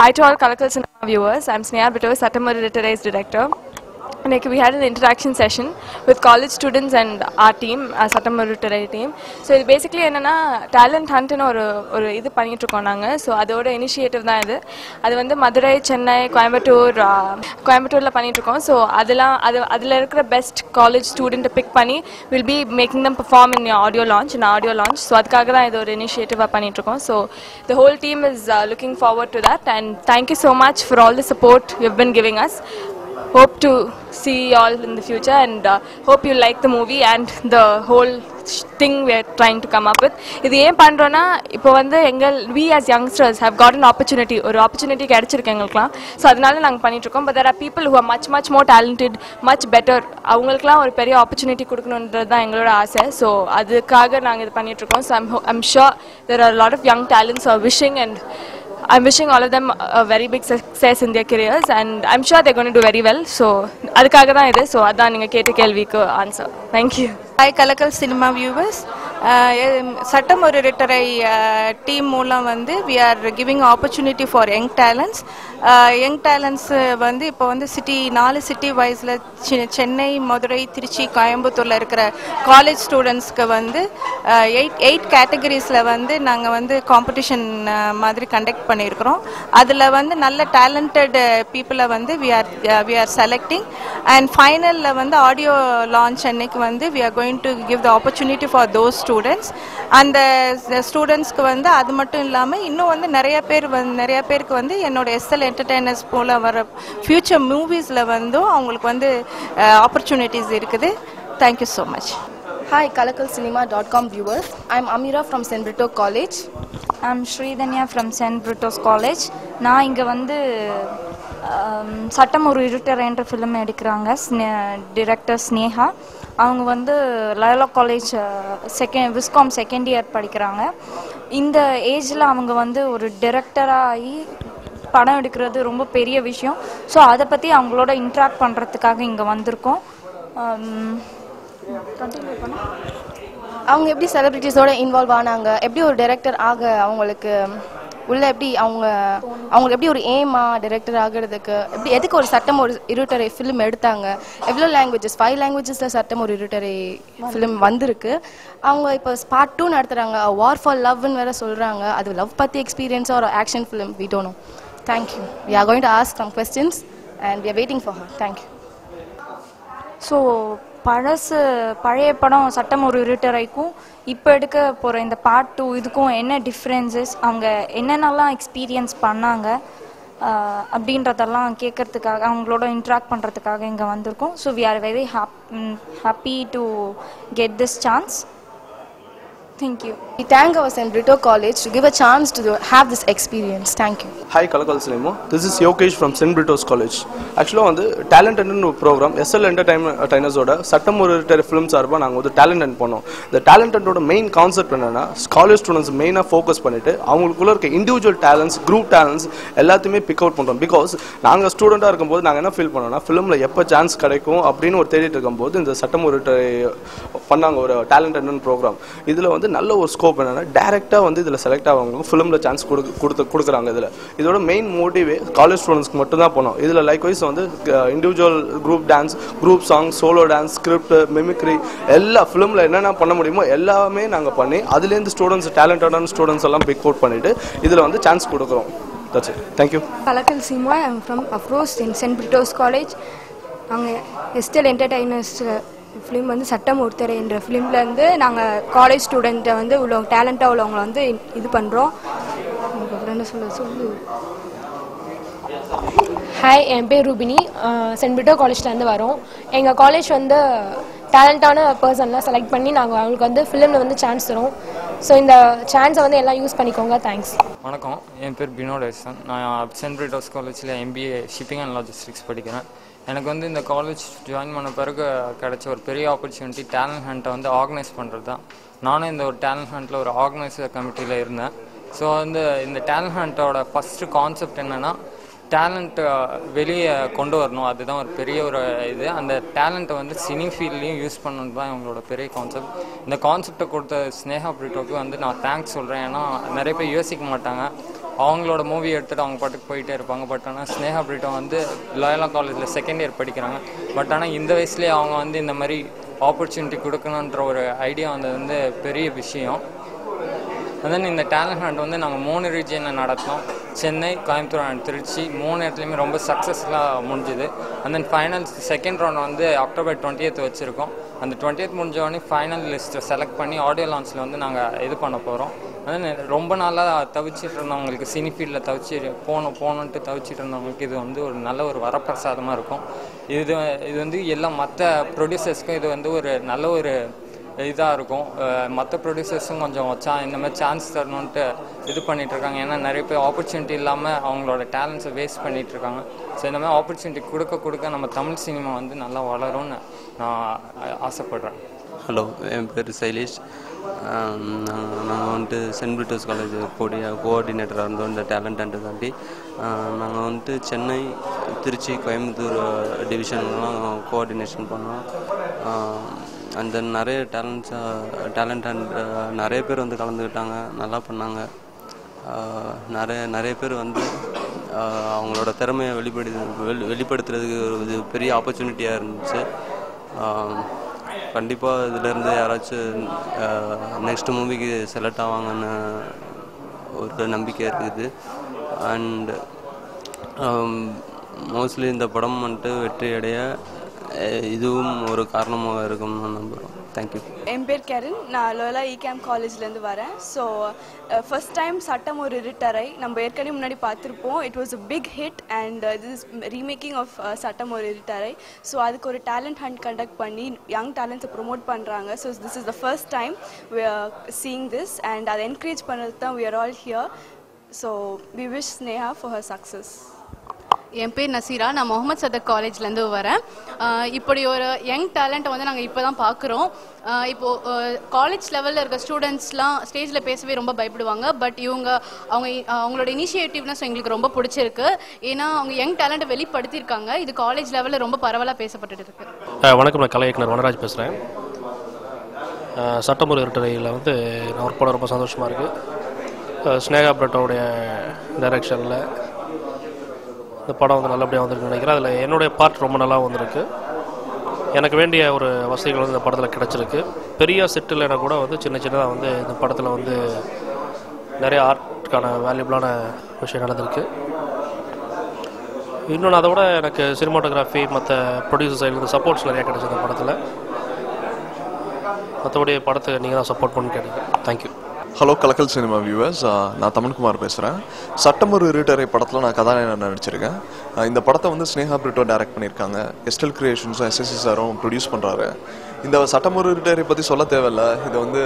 Hi to all Kalakal Cinema viewers. I'm Sneha Bittur, Satamari Literai's director. Like we had an interaction session with college students and our team, Satamari Literai team. So இது basically என்னன்னா talent hunt னு ஒரு இது பண்ணிட்டு இருக்கோம் நாங்க. So அதோட initiative தான் இது. அது வந்து மதுரை, சென்னை, கோயம்புத்தூர்ல பண்ணிட்டு இருக்கோம். So அதுல இருக்கிற best college student pick பண்ணி we'll be making them perform in audio launch. So அதுக்காக தான் இது ஒரு initiative பண்ணிட்டு இருக்கோம். So the whole team is looking forward to that, and thank you so much for all the support you've been giving us. Hope to see you all in the future, and hope you like the movie and the whole thing we are trying to come up with. இது ஏன் பண்றோம்னா இப்போ வந்து we as youngsters have got an opportunity, ஒரு opportunity கிடைச்சிருக்கு எங்களுக்குலாம். So அதனால நாங்கள் பண்ணிட்டு இருக்கோம். But there are people who are much more talented, much better. அவங்களுக்குலாம் ஒரு பெரிய opportunity கொடுக்கணுன்றது தான் எங்களோட ஆசை. ஸோ அதுக்காக நாங்கள் இது பண்ணிட்டு இருக்கோம். So I'm sure there are a lot of young talents who are wishing, and I'm wishing all of them a very big success in their careers, and I'm sure they're going to do very well. So அதுக்காக தான் இது. So அதான் நீங்க கேட்ட கேள்விக்கு answer. Thank you. Hi Kalakal Cinema viewers. Satamari Literai team மூலம் வந்து we are giving opportunity for young talents. Young talents வந்து இப்போ வந்து நாலு சிட்டி வைஸ்ல சென்னை, மதுரை, திருச்சி, கோயம்புத்தூர்ல இருக்கிற காலேஜ் ஸ்டூடெண்ட்ஸ்க்கு வந்து 8 கேட்டகரிஸ்ல வந்து நாங்க வந்து காம்படிஷன் மாதிரி கண்டக்ட் பண்ணியிருக்கிறோம். அதில் வந்து நல்ல டேலண்டட் பீப்புளை வந்து we are selecting, and ஃபைனலில் வந்து ஆடியோ லான்ச் அன்னைக்கு வந்து we are going to give the opportunity for those students. அந்த ஸ்டூடெண்ட்ஸ்க்கு வந்து அது மட்டும் இல்லாமல் இன்னும் வந்து நிறைய பேருக்கு வந்து என்னோட எஸ்எல் என்டர்டெய்னர்ஸ் போல வர ஃபியூச்சர் மூவிஸில் வந்து அவங்களுக்கு வந்து ஆப்பர்ச்சுனிட்டிஸ் இருக்குது. Thank you so much. Hi kalakalcinema.com viewers. I'm Amira from St. Brito College. I'm Sridhanya from St. Brito's College. நான் இங்கே வந்து சட்டம் ஒரு இருட்டர் என்ற ஃபிலிம் எடுக்கிறாங்க. டிரெக்டர் ஸ்னேகா. அவங்க வந்து Loyola college viscom second year படிக்கிறாங்க. இந்த ஏஜில் அவங்க வந்து ஒரு டிரெக்டராகி படம் எடுக்கிறது ரொம்ப பெரிய விஷயம். ஸோ அதை பற்றி அவங்களோட இன்ட்ராக்ட் பண்ணுறதுக்காக இங்கே வந்திருக்கோம். அவங்க எப்படி செலிபிரிட்டிஸோட இன்வால்வ் ஆனாங்க, எப்படி ஒரு டைரக்டர் ஆக அவங்களுக்கு உள்ள எப்படி அவங்களுக்கு எப்படி ஒரு எய்மா டைரக்டர் ஆகிறதுக்கு, எப்படி எதுக்கு ஒரு சட்டம் ஒரு இருட்டரை ஃபிலிம் எடுத்தாங்க, எவ்வளோ லாங்குவேஜஸ் 5 லாங்குவேஜஸில் சட்டம் ஒரு இருட்டரை ஃபிலிம் வந்திருக்கு. அவங்க இப்போ பார்ட் 2 நடத்துகிறாங்க. வார் ஃபார் லவ்னு வேறு சொல்கிறாங்க. அது லவ் பற்றி எக்ஸ்பீரியன்ஸாக ஒரு action film, we don't know. Thank you. We are going to ask some questions and we are waiting for her. Thank you. So பழைய படம் சட்டம் ஒரு இருட்டரைக்கும் இப்போ எடுக்க போகிற இந்த பார்ட் 2 இதுக்கும் என்ன டிஃப்ரென்சஸ், அவங்க என்னென்னலாம் எக்ஸ்பீரியன்ஸ் பண்ணாங்க அப்படின்றதெல்லாம் கேட்கறதுக்காக, அவங்களோட இன்ட்ராக்ட் பண்ணுறதுக்காக இங்கே வந்திருக்கோம். So we are very happy to get this chance. Thank you. We thank our St. Brito College to give a chance to have this experience. Thank you. Hi Kalakal Cinema. This is Yokesh from St. Brito's College. Actually வந்து talent hunt program SL Entertainers ஓட சட்டம் ஒரு film சார்பாக நாங்கள் வந்து talent hunt பண்ணோம். இந்த talent hunt ஓட மெயின் கான்செப்ட் என்னன்னா காலேஜ் ஸ்டூடெண்ட்ஸ் மெயினாக ஃபோக்கஸ் பண்ணிட்டு அவங்களுக்குள்ள இருக்க இண்டிவிஜுவல் டேலண்ட்ஸ், குரூப் டேலண்ட்ஸ் எல்லாத்தையுமே பிக் அவுட் பண்ணுறோம். பிகாஸ் நாங்கள் ஸ்டூடெண்ட்டாக இருக்கும்போது நாங்கள் என்ன ஃபீல் பண்ணோம்னா ஃபிலிமில் எப்போ சான்ஸ் கிடைக்கும் அப்படின்னு ஒரு தேடிட்டு இருக்கும்போது இந்த சட்டம் ஒரு பண்ணாங்க ஒரு talent hunt ப்ரோக்ராம். இதில் வந்து நல்ல ஒரு ஸ்கோப் என்னன்னா டைரெக்டாக வந்து இதில் செலக்ட் ஆகவங்க ஃபிலிமில் சான்ஸ் கொடுக்குறாங்க. இதோட மெயின் மோட்டிவே காலேஜ் ஸ்டூடெண்ட்ஸ்க்கு மட்டும் தான் போனோம். இதில் லைக்வைஸ் வந்து individual group dance, group song, solo dance, script, mimicry எல்லா ஃபிலிமில் என்னென்ன பண்ண முடியுமோ எல்லாமே நாங்கள் பண்ணி அதுலேருந்து ஸ்டூடெண்ட்ஸ் டேலண்டடான ஸ்டூடெண்ட்ஸ் எல்லாம் பிக் அவுட் பண்ணிவிட்டு இதில் வந்து சான்ஸ் கொடுக்குறோம். That's it. Thank you. Kalakal Cinema. I'm from Afros in St. Brito's College. நாங்கள் எஸ்எல் என்டர்டெய்னர்ஸ் ஃபிலிம் வந்து சட்டம் ஒருத்தர் என்ற ஃபிலிம்லேருந்து நாங்கள் காலேஜ் ஸ்டூடெண்ட்டை வந்து உள்ள டேலண்ட்டாக உள்ளவங்களை வந்து இது பண்ணுறோம். என்ன சொல்லு. ஹாய், என் பேர் ரூபினி. சென்ட் பிரிட்டோ காலேஜ்லேருந்து வரோம். எங்கள் காலேஜ் வந்து டேலண்டான பர்சன்லாம் செலக்ட் பண்ணி நாங்கள் அவங்களுக்கு வந்து ஃபிலிமில் வந்து சான்ஸ் தரோம். ஸோ இந்த சான்ஸை வந்து எல்லாம் யூஸ் பண்ணிக்கோங்க. தேங்க்ஸ். வணக்கம், என் பேர் பினோடேசன். நான் சென்ட் பிரிட்டோஸ் காலேஜில் MBA ஷிப்பிங் அண்ட் லாஜிஸ்டிக்ஸ் படிக்கிறேன். எனக்கு வந்து இந்த காலேஜ் ஜாயின் பண்ண பிறகு கிடைச்ச ஒரு பெரிய ஆப்பர்ச்சுனிட்டி டேலண்ட் ஹண்ட்டை வந்து ஆர்கனைஸ் பண்ணுறது தான். நானும் இந்த ஒரு டேலண்ட் ஹண்ட்டில் ஒரு ஆர்கனைசர் கமிட்டியில் இருந்தேன். ஸோ வந்து இந்த டேலண்ட் ஹண்ட்டோட ஃபஸ்ட்டு கான்செப்ட் என்னென்னா டேலண்ட்டை வெளியே கொண்டு வரணும். அதுதான் ஒரு பெரிய ஒரு இது. அந்த டேலண்ட்டை வந்து சினி ஃபீல்ட்லேயும் யூஸ் பண்ணணும் தான் இவங்களோட பெரிய கான்செப்ட். இந்த கான்செப்டை கொடுத்த ஸ்னேகா பிரிட்டோக்கு வந்து நான் தேங்க்ஸ் சொல்கிறேன். ஏன்னா நிறைய பேர் யோசிக்க மாட்டாங்க. அவங்களோட மூவி எடுத்துகிட்டு அவங்க பாட்டுக்கு போயிட்டே இருப்பாங்க. பட் ஆனால் ஸ்னேகா பிரிட்டோ வந்து லயோலா காலேஜில் செகண்ட் இயர் படிக்கிறாங்க. பட் ஆனால் இந்த வயசுலேயே அவங்க வந்து இந்த மாதிரி ஆப்பர்ச்சுனிட்டி கொடுக்கணுன்ற ஒரு ஐடியா வந்து பெரிய விஷயம். தென் இந்த டேலண்ட் ஹண்ட் வந்து நாங்கள் 3 ரீஜியனில் நடத்தினோம். சென்னை, கோயம்புத்தூர் அண்ட் திருச்சி 3 இடத்துலையுமே ரொம்ப சக்ஸஸ்ஃபுல்லாக முடிஞ்சுது. And then finals second round வந்து October 20th வச்சுருக்கோம். அந்த 20th முடிஞ்சோடனே ஃபைனல் லிஸ்ட்டை செலக்ட் பண்ணி ஆடியோ லான்ச்சில் வந்து நாங்கள் இது பண்ண போகிறோம். அதான் ரொம்ப நாளாக தவிச்சிட்டு இருந்தவங்களுக்கு, சினி ஃபீல்டில் போகணுன்ட்டு தவிச்சிட்டு இருந்தவங்களுக்கு இது வந்து ஒரு நல்ல ஒரு வரப்பிரசாதமாக இருக்கும். இது வந்து எல்லா மற்ற ப்ரொடியூசர்ஸ்க்கும் இது வந்து ஒரு நல்ல ஒரு இதாக இருக்கும். மற்ற ப்ரொடியூசர்ஸும் கொஞ்சம் இந்த மாதிரி சான்ஸ் தரணுன்ட்டு இது பண்ணிகிட்ருக்காங்க. ஏன்னா நிறைய பேர் ஆப்பர்ச்சுனிட்டி இல்லாமல் அவங்களோட டேலண்ட்ஸை வேஸ்ட் பண்ணிகிட்ருக்காங்க. ஸோ இந்த மாதிரி ஆப்பர்ச்சுனிட்டி கொடுக்க நம்ம தமிழ் சினிமா வந்து நல்லா வளரும்னு நான் ஆசைப்பட்றேன். ஹலோ, என் பேர் சைலேஷ். நாங்கள் வந்துட்டு சென்ட் பிரிட்டோஸ் காலேஜ் கோஆர்டினேட்டராக இருந்தோம். இந்த டேலண்ட் ஹண்ட்டை தாண்டி நாங்கள் வந்துட்டு சென்னை, திருச்சி, கோயம்புத்தூர் டிவிஷன்லாம் கோஆர்டினேஷன் பண்ணோம். அண்ட் தென் நிறைய டேலண்ட் அண்ட் நிறைய பேர் வந்து கலந்துக்கிட்டாங்க, நல்லா பண்ணாங்க. நிறைய பேர் வந்து அவங்களோட திறமையை வெளிப்படுத்துறதுக்கு ஒரு பெரிய ஆப்பர்ச்சுனிட்டியாக இருந்துச்சு. கண்டிப்பாக இதிலேருந்து யாராச்சும் நெக்ஸ்ட் மூவிக்கு செலக்ட் ஆவாங்கன்னு ஒரு நம்பிக்கை இருக்குது. அண்ட் மோஸ்ட்லி இந்த படம் வந்துட்டு வெற்றி அடைய இதுவும் ஒரு காரணமாக இருக்கும்னு நான் நம்புகிறோம். தேங்க்யூ. என் பேர் கேரன். நான் லோயலா இகேம் காலேஜ்லேருந்து வரேன். ஸோ ஃபர்ஸ்ட் டைம் சட்டம் ஒரு இருட்டறை நம்ம ஏற்கனவே முன்னாடி பார்த்துருப்போம். It was a big hit and this remaking of Sattam Oru Iruttarai. So அதுக்கு ஒரு டேலண்ட் ஹண்ட் கண்டக்ட் பண்ணி யங் டேலண்ட்ஸை ப்ரொமோட் பண்ணுறாங்க. So this is the first time we are seeing this and அதை என்கரேஜ் பண்ணுறது தான் we are all here. So we wish Sneha for her success. என் பேர் நசீரா. நான் முகமது சதக் காலேஜ்லேருந்து வரேன். இப்படி ஒரு யங் டேலண்ட்டை வந்து நாங்கள் இப்போ தான் பார்க்குறோம். இப்போது காலேஜ் லெவலில் இருக்க ஸ்டூடெண்ட்ஸ்லாம் ஸ்டேஜில் பேசவே ரொம்ப பயப்படுவாங்க. பட் அவங்களோட இனிஷியேட்டிவ்னஸ் எங்களுக்கு ரொம்ப பிடிச்சிருக்கு. ஏன்னா அவங்க யங் டேலண்ட்டை வெளிப்படுத்தியிருக்காங்க. இது காலேஜ் லெவலில் ரொம்ப பரவலாக பேசப்பட்டு இருக்கு. வணக்கம், நான் கலை இயக்குனர் வனராஜ் பேசுகிறேன். சட்டமுறை இருட்டறையில் வந்து நான் ஒர்க் பண்ண ரொம்ப சந்தோஷமாக இருக்குது. ஸ்னேகா பிரிட்டோடைய டைரக்ஷனில் இந்த படம் வந்து நல்லபடியாக வந்துருக்குன்னு நினைக்கிறேன். அதில் என்னுடைய பார்ட் ரொம்ப நல்லா வந்திருக்கு. எனக்கு வேண்டிய ஒரு வசதிகள் வந்து இந்த படத்தில் கிடச்சிருக்கு. பெரிய செட் இல்லைனா கூட வந்து சின்னதாக வந்து இந்த படத்தில் வந்து நிறைய ஆர்ட்கான வேல்யூபிளான விஷயம் நடந்திருக்கு. இன்னொன்று அதை விட எனக்கு சினிமாட்டோகிராஃபி மற்ற ப்ரொடியூசர் சைட்லேருந்து சப்போர்ட்ஸ் நிறையா கிடச்சிது இந்த படத்தில். மற்றபடி படத்தை நீங்கள் தான் சப்போர்ட் பண்ணி கேட்டீங்க. தேங்க்யூ. ஹலோ கலக்கல் சினிமா வியூவர்ஸ், நான் தமிழ்குமார் பேசுகிறேன். சட்டம் ஒரு இருட்டறை படத்தில் நான் கதாநாயகன் நடிச்சிருக்கேன். இந்த படத்தை வந்து ஸ்னேகா பிரிட்டோ டைரக்ட் பண்ணியிருக்காங்க. எஸ்டெல் கிரியேஷன்ஸும் எஸ்எஸ்சி சாரும் ப்ரொடியூஸ் பண்ணுறாரு. இந்த சட்டம் ஒரு இருட்டறை பற்றி சொல்ல தேவையில்லை. இது வந்து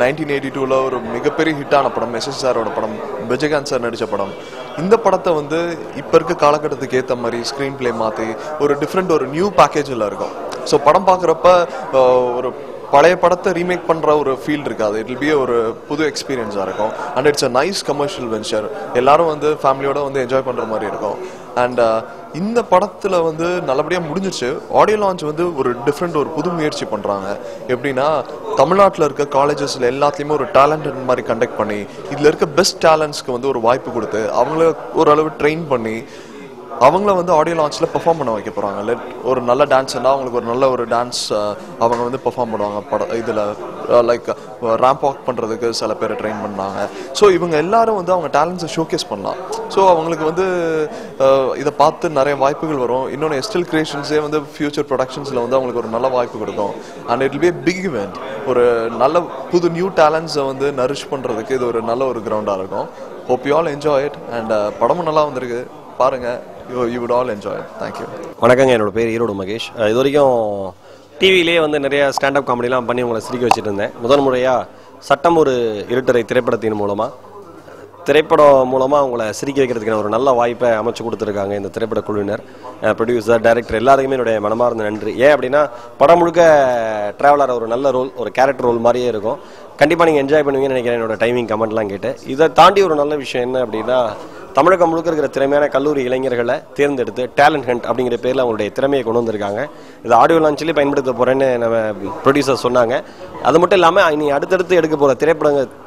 1982 ஒரு மிகப்பெரிய ஹிட்டான படம், எஸ்எஸ்சி சாரோட படம், விஜயகாந்த் சார் நடித்த படம். இந்த படத்தை வந்து இப்போ இருக்க காலகட்டத்துக்கு ஏற்ற மாதிரி ஸ்க்ரீன் பிளே மாற்றி ஒரு நியூ பேக்கேஜில் இருக்கும். ஸோ படம் பார்க்குறப்ப ஒரு பழைய படத்தை ரீமேக் பண்ணுற ஒரு ஃபீல் இருக்காது. இட் வில் பி ஒரு புது எக்ஸ்பீரியன்ஸாக இருக்கும். And it's a nice commercial venture. எல்லாரும் வந்து ஃபேமிலியோட வந்து என்ஜாய் பண்ணுற மாதிரி இருக்கும். அண்ட் இந்த படத்தில் வந்து நல்லபடியாக முடிஞ்சிச்சு. ஆடியோ லான்ச் வந்து ஒரு புது முயற்சி பண்ணுறாங்க. எப்படின்னா, தமிழ்நாட்டில் இருக்க காலேஜஸில் எல்லாத்துலேயுமே ஒரு டேலண்ட் மாதிரி கண்டக்ட் பண்ணி இதில் இருக்க பெஸ்ட் டேலண்ட்ஸ்க்கு வந்து ஒரு வாய்ப்பு கொடுத்து அவங்கள ஓரளவு ட்ரெயின் பண்ணி அவங்கள வந்து ஆடியோ லான்ச்சில் பெர்ஃபார்ம் பண்ண வைக்க போகிறாங்க. ஒரு நல்ல டான்ஸ்னா அவங்களுக்கு ஒரு நல்ல ஒரு டான்ஸ் அவங்க வந்து பெர்ஃபார்ம் பண்ணுவாங்க. இதில் லைக் ரேம்ப் வாக் பண்ணுறதுக்கு சில பேரை ட்ரெயின் பண்ணாங்க. ஸோ இவங்க எல்லாரும் வந்து அவங்க டேலண்ட்ஸை ஷோகேஸ் பண்ணலாம். ஸோ அவங்களுக்கு வந்து இதை பார்த்து நிறைய வாய்ப்புகள் வரும். இன்னொன்று எஸ்டெல் கிரியேஷன்ஸே வந்து ஃபியூச்சர் ப்ரொடக்ஷன்ஸில் வந்து அவங்களுக்கு ஒரு நல்ல வாய்ப்பு கொடுக்கும். And it will be big event. ஒரு நல்ல புது நியூ டேலண்ட்ஸை வந்து நரிஷ் பண்ணுறதுக்கு இது ஒரு நல்ல ஒரு கிரவுண்டாக இருக்கும். Hope you all enjoy it. And படமும் நல்லா வந்திருக்கு, பாருங்கள். You would all enjoy it. Thank you. வணக்கங்க, என்னோட பேர் ஈரோடு மகேஷ். இது வரைக்கும் டிவிலே வந்து நிறைய ஸ்டாண்டப் காமெடிலாம் பண்ணி உங்களை சிரிக்க வச்சுட்டு இருந்தேன். முதல் முறையாக சட்டம் ஒரு இருட்டறை திரைப்படம் மூலமாக உங்களை சிரிக்க வைக்கிறதுக்கான ஒரு நல்ல வாய்ப்பை அமைச்சு கொடுத்துருக்காங்க இந்த திரைப்பட குழுவினர், ப்ரொடியூசர், டைரக்டர் எல்லாருக்குமே என்னுடைய மனமார்ந்த நன்றி. ஏன் அப்படின்னா படம் முழுக்க ட்ராவலர் ஒரு நல்ல ரோல், ஒரு கேரக்டர் ரோல் மாதிரியே இருக்கும். கண்டிப்பாக நீங்கள் என்ஜாய் பண்ணுவீங்கன்னு நினைக்கிறேன் என்னோட டைமிங் கமெண்ட்லாம் கேட்டு. இதை தாண்டி ஒரு நல்ல விஷயம் என்ன அப்படின்னா, தமிழகம் முழுக்க இருக்கிற திறமையான கல்லூரி இளைஞர்களை தேர்ந்தெடுத்து டேலண்ட் ஹண்ட் அப்படிங்கிற பேரில் அவங்களுடைய திறமையை கொண்டு வந்திருக்காங்க. இது ஆடியோ லான்ச்சிலே பயன்படுத்த போகிறேன்னு நம்ம ப்ரொடியூசர் சொன்னாங்க. அது மட்டும் இல்லாமல் இனி அடுத்தடுத்து எடுக்க போகிற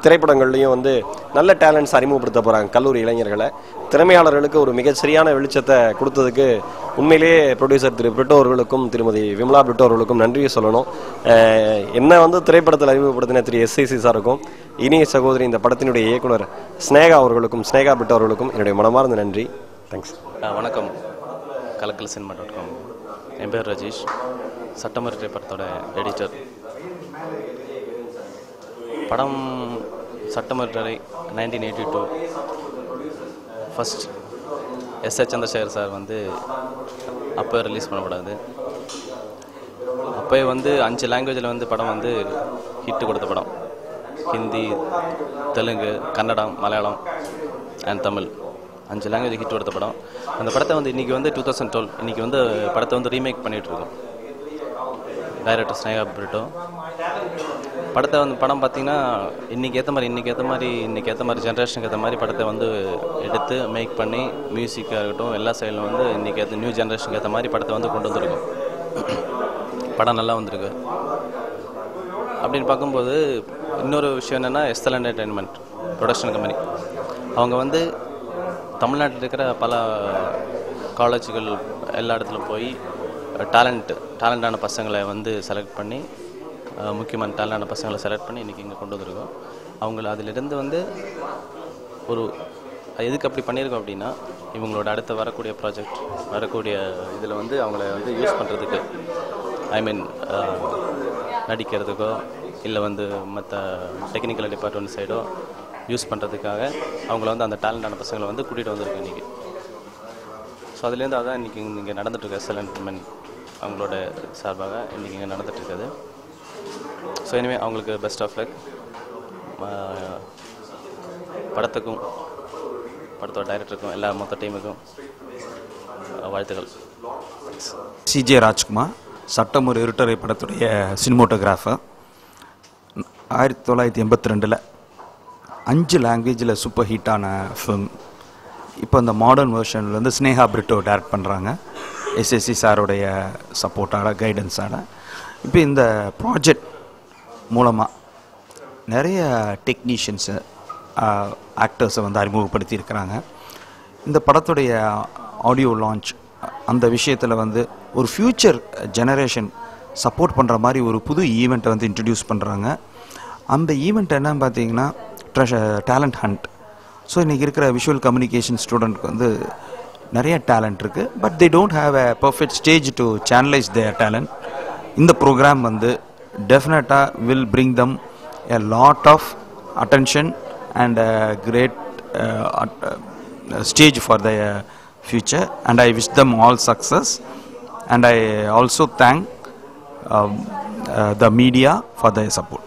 திரைப்படங்கள்லையும் வந்து நல்ல டேலண்ட்ஸ் அறிமுகப்படுத்த போகிறாங்க கல்லூரி இளைஞர்களை. திறமையாளர்களுக்கு ஒரு மிக சரியான வெளிச்சத்தை கொடுத்ததுக்கு உண்மையிலேயே ப்ரொடியூசர் திரு பிரிட்டோ அவர்களுக்கும் திருமதி விமலா பிரிட்டோ அவர்களுக்கும் நன்றியை சொல்லணும். என்ன வந்து திரைப்படத்தில் அறிமுகப்படுத்தின திரு எஸ்ஐசி சாருக்கும் இனிய சகோதரி இந்த படத்தினுடைய இயக்குனர் ஸ்னேகா பிரிட்டோ அவர்களுக்கும் என்னுடைய மனமார்ந்த நன்றி. தேங்க்ஸ். வணக்கம். கலக்கல் சினிமா.com. என் பேர் ரஜீஷ், சட்டமன்ற படத்தோட எடிட்டர். படம் சட்டமன்றரை 1982 ஃபஸ்ட் எஸ்.ஏ. சந்திரசேகர் சார் வந்து அப்போ ரிலீஸ் பண்ணப்படாது. அப்போ வந்து 5 லாங்குவேஜில் வந்து படம் வந்து ஹிட்டு கொடுத்த படம். Hindi, Telugu, Kannada, Malayalam and Tamil 5 language hit கொடுத்த படம். அந்த படத்தை வந்து இன்றைக்கி வந்து 2012 இன்றைக்கி வந்து படத்தை வந்து ரீமேக் பண்ணிகிட்ருக்கோம். டைரக்டர் ஸ்னேகா பிரிட்டோ. படத்தை வந்து படம் பார்த்திங்கன்னா இன்றைக்கி ஏற்ற மாதிரி ஜென்ரேஷனுக்கு ஏற்ற மாதிரி படத்தை வந்து எடுத்து மேக் பண்ணி மியூசிக்காக இருக்கட்டும் எல்லா சைடிலும் வந்து இன்றைக்கி நியூ ஜென்ரேஷனுக்கு ஏற்ற மாதிரி படத்தை வந்து கொண்டு வந்திருக்கோம். படம் நல்லா வந்திருக்கு. அப்படின்னு பார்க்கும்போது இன்னொரு விஷயம் என்னென்னா எஸ்எல் என்டர்டெயின்மெண்ட் ப்ரொடக்ஷன் கம்பெனி. அவங்க வந்து தமிழ்நாட்டில் இருக்கிற பல காலேஜுகள் எல்லா இடத்துலையும் போய் டேலண்டான பசங்களை வந்து செலக்ட் பண்ணி முக்கியமான டேலண்டான பசங்களை செலக்ட் பண்ணி இன்றைக்கி இங்கே கொண்டு வந்திருக்கோம். அவங்கள அதிலிருந்து வந்து ஒரு எதுக்கு அப்படி பண்ணியிருக்கோம் அப்படின்னா இவங்களோட அடுத்து வரக்கூடிய ப்ராஜெக்ட் வரக்கூடிய இதில் வந்து அவங்கள வந்து யூஸ் பண்ணுறதுக்கு நடிக்கிறதுக்கோ இல்லை வந்து மற்ற டெக்னிக்கல் டிபார்ட்மெண்ட் சைடோ யூஸ் பண்ணுறதுக்காக அவங்கள வந்து அந்த டேலண்டான பசங்களை வந்து கூட்டிகிட்டு வந்திருக்கு இன்றைக்கி. ஸோ அதுலேருந்து அதான் இன்றைக்கி இங்கே நடந்துகிட்ருக்கு. எஸ்எல் என்டர்டெயின்மெண்ட் அவங்களோட சார்பாக இன்றைக்கி இங்கே நடந்துகிட்ருக்குது. ஸோ இனிமேல் அவங்களுக்கு பெஸ்ட் ஆஃப் லக். படத்துக்கும் படத்தோட டைரக்டருக்கும் எல்லா மொத்த டீமுக்கும் வாழ்த்துக்கள். சிஜே ராஜ்குமார், சட்டம் ஒரு இருட்டரை படத்துடைய சினிமோட்டோகிராஃபர். 1982 5 லாங்குவேஜில் சூப்பர் ஹிட்டான ஃபிலிம். இப்போ இந்த மாடர்ன் வெர்ஷனில் வந்து ஸ்னேகா பிரிட்டோ டைரக்ட் பண்ணுறாங்க. எஸ்எஸ்சி சாருடைய சப்போர்ட்டான கைடன்ஸான. இப்போ இந்த ப்ராஜெக்ட் மூலமாக நிறைய டெக்னீஷியன்ஸு ஆக்டர்ஸை வந்து அறிமுகப்படுத்தியிருக்கிறாங்க. இந்த படத்துடைய ஆடியோ லான்ச் அந்த விஷயத்தில் வந்து ஒரு ஃப்யூச்சர் ஜெனரேஷன் சப்போர்ட் பண்ணுற மாதிரி ஒரு புது ஈவெண்ட்டை வந்து இன்ட்ரடியூஸ் பண்ணுறாங்க. அந்த ஈவெண்ட் என்னன்னு பார்த்தீங்கன்னா டேலண்ட் ஹண்ட். ஸோ இன்றைக்கி இருக்கிற விஷுவல் கம்யூனிகேஷன் ஸ்டூடெண்ட்க்கு வந்து நிறைய டேலண்ட் இருக்குது. But they don't have a perfect stage to channelise their talent. இந்த ப்ரோக்ராம் வந்து டெஃபினட்டாக will bring them a lot of attention and great stage for their future, and I wish them all success, and I also thank the media for their support.